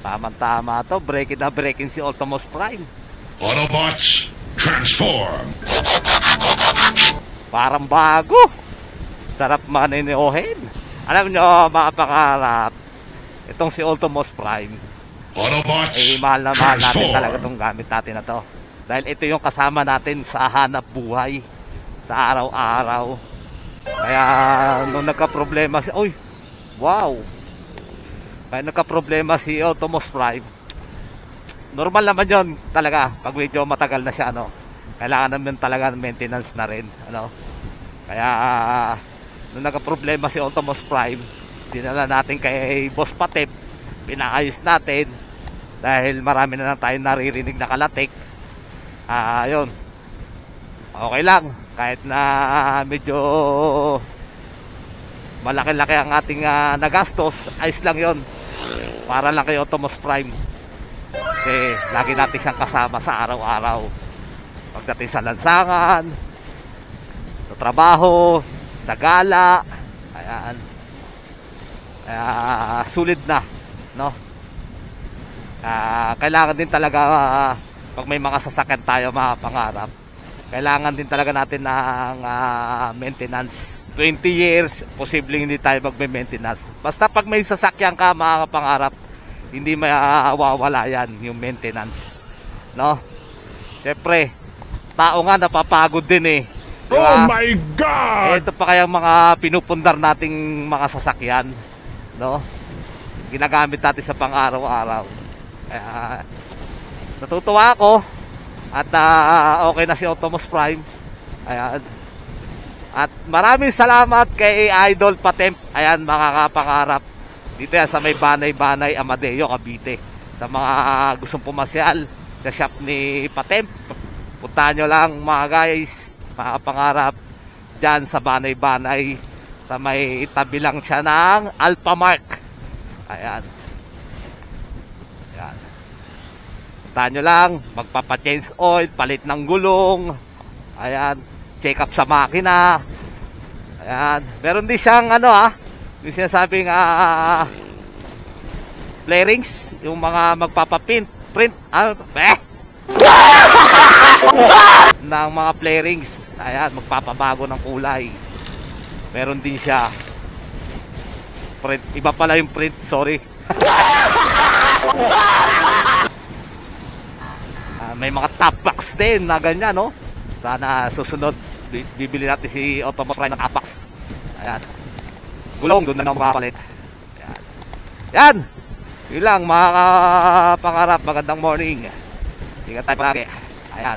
Tama-tama to. Breaking na breaking si Ultimus Prime. Autobots, transform! Parang bago. Sarap maninohin. Alam nyo, mga pangarap, itong si Ultimus Prime, Autobots, mahal na mahal natin transform! talaga itong gamit natin na to. Dahil ito yung kasama natin sa hanap buhay, sa araw-araw. Kaya nung nagka-problema si... Uy! Wow! Kaya nagka-problema si Ultimus Prime. Normal naman yun talaga. Pag medyo matagal na siya, ano, kailangan naman talaga ng maintenance na rin. Ano? Kaya nung nagka-problema si Ultimus Prime, dinala natin kay Boss Patep. Pinaayos natin. Dahil marami na lang tayong naririnig na kalatik. Yun. Okay lang. Kahit na medyo malaki-laki ang ating nagastos, ayos lang yon para lang kay Ultimus Prime. Kasi lagi natin siyang kasama sa araw-araw. Pagdating sa lansangan, sa trabaho, sa gala. Ayan. Sulit na, no? Kailangan din talaga pag may mga sasakyan tayo, mga pangarap, kailangan din talaga natin ng maintenance. 20 years, posibleng hindi tayo magme-maintenance. Basta pag may sasakyan ka, mga pangarap, hindi mawawala yan, yung maintenance. No? Siyempre, tao nga napapagod din eh. Diba? Oh my God! Ito pa kayang mga pinupundar nating mga sasakyan. No? Ginagamit natin sa pang-araw-araw. Natutuwa ako. At okay na si Ultimus Prime. Ayan. At maraming salamat kay Idol Patemp. Ayan, mga kapangarap. Dito yan sa may Banay-Banay, Amadeo, Cavite. Sa mga gustong pumasyal sa shop ni Patemp, puntahan nyo lang mga guys, mga kapangarap, dyan sa Banay-Banay, sa may tabi lang siya ng Alphamark. Ayan. Ayan. Puntahan nyo lang, magpapa-change oil, palit ng gulong. Ayan, check up sa makina. Ayan, meron din siyang yung sinasabing flarings, yung mga magpapaprint ng mga flarings. Ayan, magpapabago ng kulay. Meron din siya print, iba pala yung print, sorry. May mga top box din na ganyan, no? Sana susunod bibili natin si Ultimus Prime ng top box. Ayan, gulong doon na makapalit. Ayan, yan, yun lang mga pangarap. Magandang morning, ingat tayo palagi. Ayan.